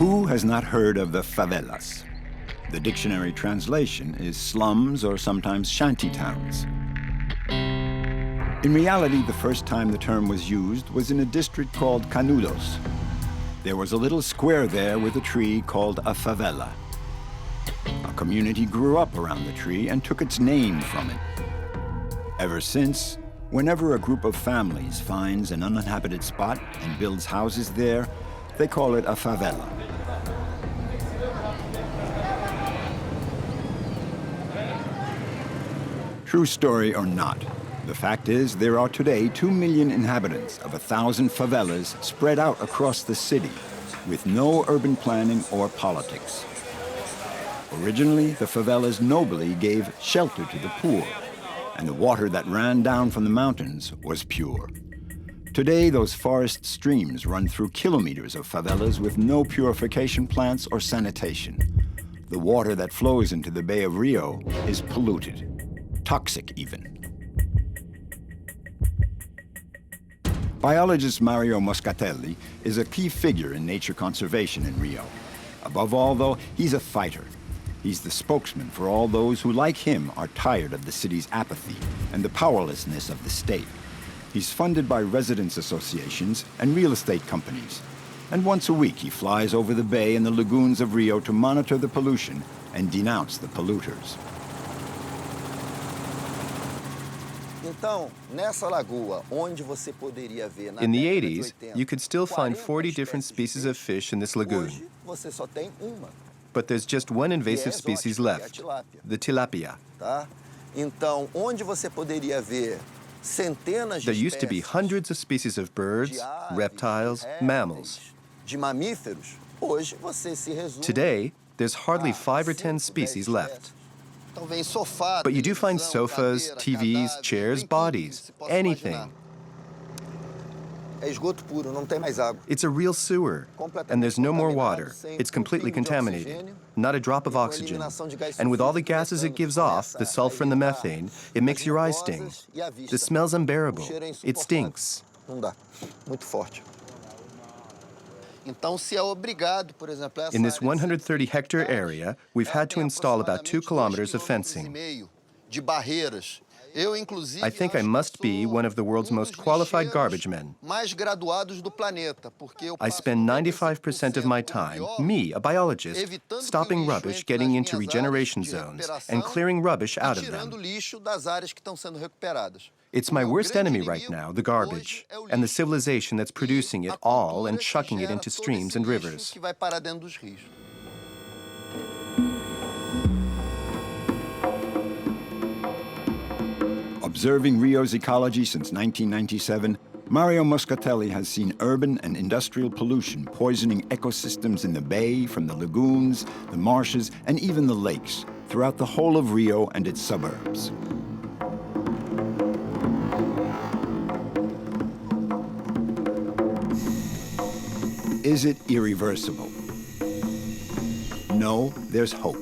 Who has not heard of the favelas? The dictionary translation is slums or sometimes shanty towns. In reality, the first time the term was used was in a district called Canudos. There was a little square there with a tree called a favela. A community grew up around the tree and took its name from it. Ever since, whenever a group of families finds an uninhabited spot and builds houses there, they call it a favela. True story or not, the fact is there are today 2 million inhabitants of 1,000 favelas spread out across the city with no urban planning or politics. Originally, the favelas nobly gave shelter to the poor, and the water that ran down from the mountains was pure. Today, those forest streams run through kilometers of favelas with no purification plants or sanitation. The water that flows into the Bay of Rio is polluted, toxic even. Biologist Mario Moscatelli is a key figure in nature conservation in Rio. Above all, though, he's a fighter. He's the spokesman for all those who, like him, are tired of the city's apathy and the powerlessness of the state. He's funded by residents' associations and real estate companies. And once a week, he flies over the bay and the lagoons of Rio to monitor the pollution and denounce the polluters. In the 80s, you could still find 40 different species of fish in this lagoon. But there's just one invasive species left, the tilapia. There used to be hundreds of species of birds, reptiles, mammals. Today, there's hardly 5 or 10 species left. But you do find sofas, TVs, chairs, bodies, anything. It's a real sewer, and there's no more water. It's completely contaminated, not a drop of oxygen. And with all the gases it gives off, the sulfur and the methane, it makes your eyes sting. The smell's unbearable. It stinks. In this 130-hectare area, we've had to install about 2 kilometers of fencing. I think I must be one of the world's most qualified garbage men. I spend 95% of my time, me, a biologist, stopping rubbish getting into regeneration zones and clearing rubbish out of them. It's my worst enemy right now, the garbage, and the civilization that's producing it all and chucking it into streams and rivers. Observing Rio's ecology since 1997, Mario Moscatelli has seen urban and industrial pollution poisoning ecosystems in the bay, from the lagoons, the marshes, and even the lakes, throughout the whole of Rio and its suburbs. Is it irreversible? No, there's hope.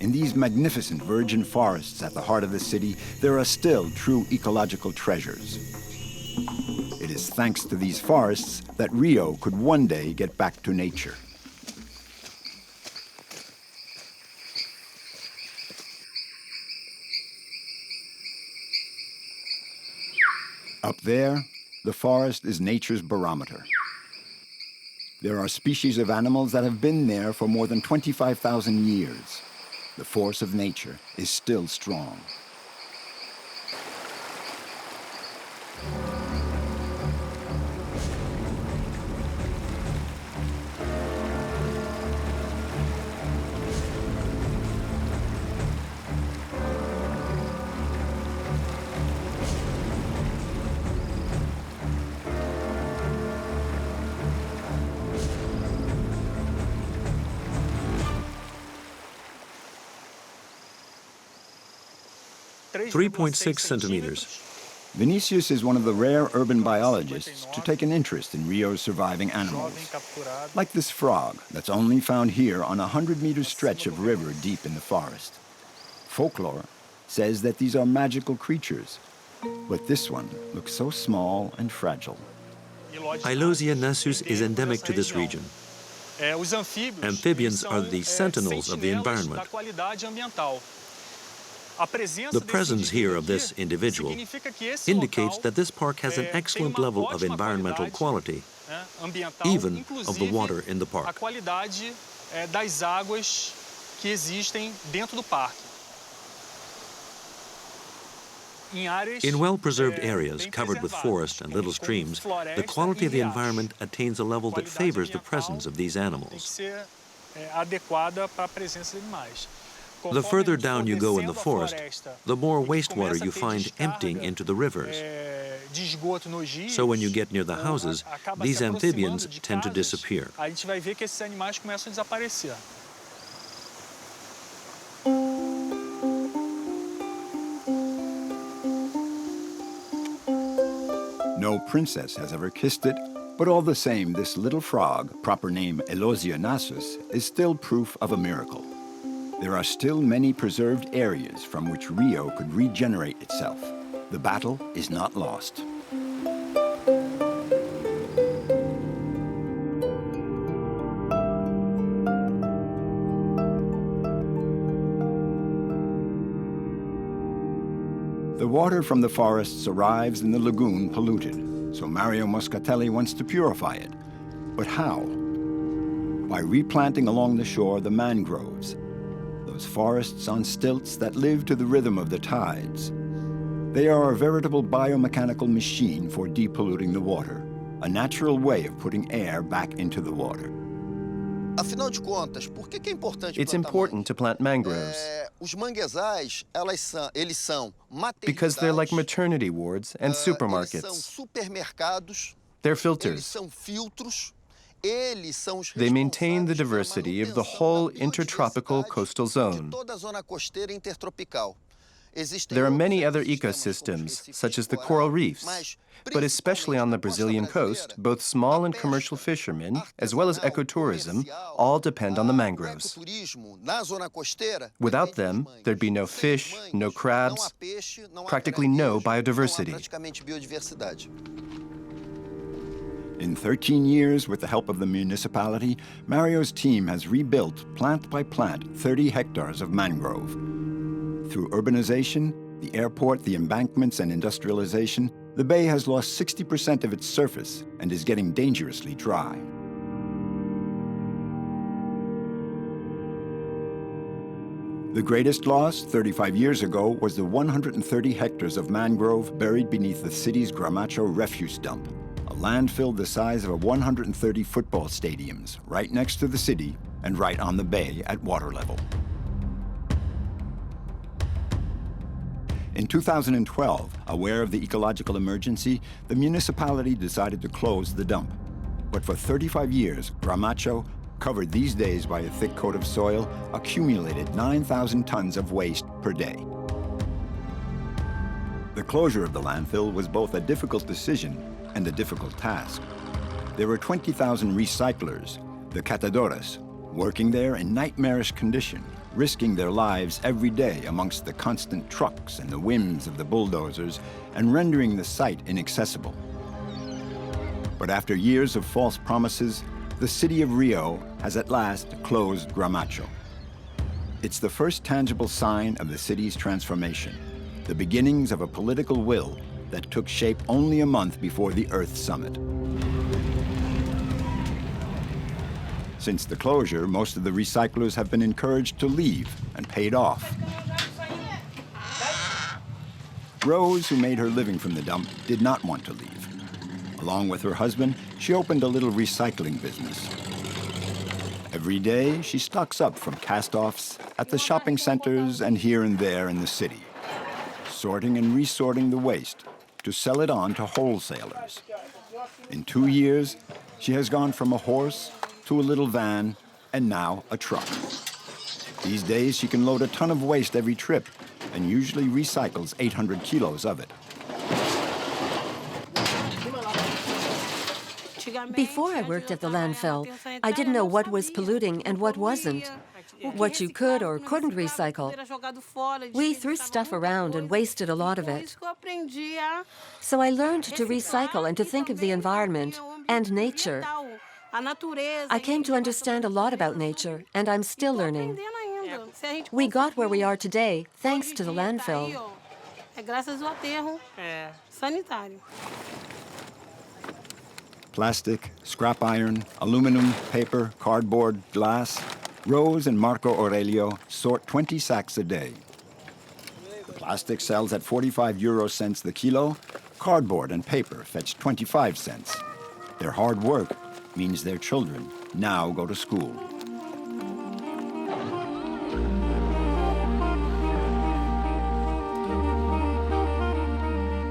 In these magnificent virgin forests at the heart of the city, there are still true ecological treasures. It is thanks to these forests that Rio could one day get back to nature. Up there, the forest is nature's barometer. There are species of animals that have been there for more than 25,000 years. The force of nature is still strong. .6 centimeters. Vinicius is one of the rare urban biologists to take an interest in Rio's surviving animals. Like this frog that's only found here on a 100-meter stretch of river deep in the forest. Folklore says that these are magical creatures, but this one looks so small and fragile. Ailosia nassus is endemic to this region. Amphibians are the sentinels of the environment. The presence here of this individual indicates that this park has an excellent level of environmental quality, even of the water in the park. In well-preserved areas covered with forest and little streams, the quality of the environment attains a level that favors the presence of these animals. The further down you go in the forest, the more wastewater you find emptying into the rivers. So when you get near the houses, these amphibians tend to disappear. No princess has ever kissed it, but all the same, this little frog, proper name Elosionasus, is still proof of a miracle. There are still many preserved areas from which Rio could regenerate itself. The battle is not lost. The water from the forests arrives in the lagoon polluted, so Mario Moscatelli wants to purify it. But how? By replanting along the shore the mangroves, those forests on stilts that live to the rhythm of the tides. They are a veritable biomechanical machine for depolluting the water, a natural way of putting air back into the water. It's important to plant mangroves because they're like maternity wards and supermarkets. They're filters. They maintain the diversity of the whole intertropical coastal zone. There are many other ecosystems, such as the coral reefs, but especially on the Brazilian coast, both small and commercial fishermen, as well as ecotourism, all depend on the mangroves. Without them, there'd be no fish, no crabs, practically no biodiversity. In 13 years, with the help of the municipality, Mario's team has rebuilt, plant by plant, 30 hectares of mangrove. Through urbanization, the airport, the embankments, and industrialization, the bay has lost 60% of its surface and is getting dangerously dry. The greatest loss, 35 years ago, was the 130 hectares of mangrove buried beneath the city's Gramacho refuse dump, a landfill the size of a 130 football stadiums, right next to the city and right on the bay at water level. In 2012, aware of the ecological emergency, the municipality decided to close the dump. But for 35 years, Gramacho, covered these days by a thick coat of soil, accumulated 9,000 tons of waste per day. The closure of the landfill was both a difficult decision and a difficult task. There were 20,000 recyclers, the catadores, working there in nightmarish condition, risking their lives every day amongst the constant trucks and the whims of the bulldozers and rendering the site inaccessible. But after years of false promises, the city of Rio has at last closed Gramacho. It's the first tangible sign of the city's transformation, the beginnings of a political will that took shape only a month before the Earth Summit. Since the closure, most of the recyclers have been encouraged to leave and paid off. Rose, who made her living from the dump, did not want to leave. Along with her husband, she opened a little recycling business. Every day, she stocks up from cast-offs at the shopping centers and here and there in the city, sorting and resorting the waste to sell it on to wholesalers. In 2 years, she has gone from a horse to a little van, and now a truck. These days, she can load a ton of waste every trip, and usually recycles 800 kilos of it. Before I worked at the landfill, I didn't know what was polluting and what wasn't, what you could or couldn't recycle. We threw stuff around and wasted a lot of it. So I learned to recycle and to think of the environment and nature I came to understand a lot about nature, and I'm still learning. We got where we are today thanks to the landfill. Plastic, scrap iron, aluminum, paper, cardboard, glass. Rose and Marco Aurelio sort 20 sacks a day. The plastic sells at 45 euro cents the kilo. Cardboard and paper fetch 25 cents. Their hard work means their children now go to school.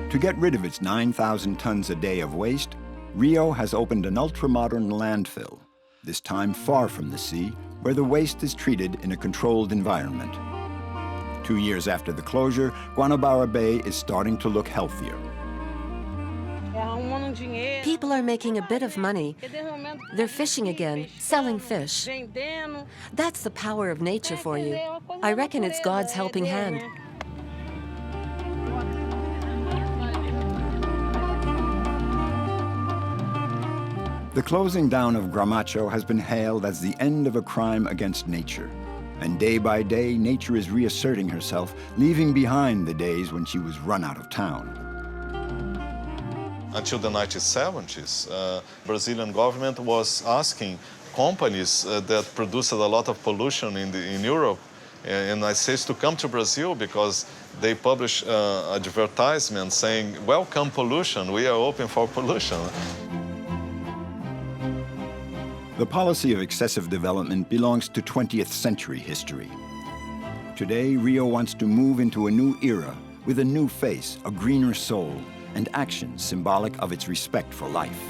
To get rid of its 9,000 tons a day of waste, Rio has opened an ultra-modern landfill, this time far from the sea, where the waste is treated in a controlled environment. 2 years after the closure, Guanabara Bay is starting to look healthier. People are making a bit of money. They're fishing again, selling fish. That's the power of nature for you. I reckon it's God's helping hand. The closing down of Gramacho has been hailed as the end of a crime against nature. And day by day, nature is reasserting herself, leaving behind the days when she was run out of town. Until the 1970s, Brazilian government was asking companies that produced a lot of pollution in Europe and United States to come to Brazil because they publish advertisements saying, "Welcome pollution, we are open for pollution." The policy of excessive development belongs to 20th century history. Today, Rio wants to move into a new era with a new face, a greener soul, and actions symbolic of its respect for life.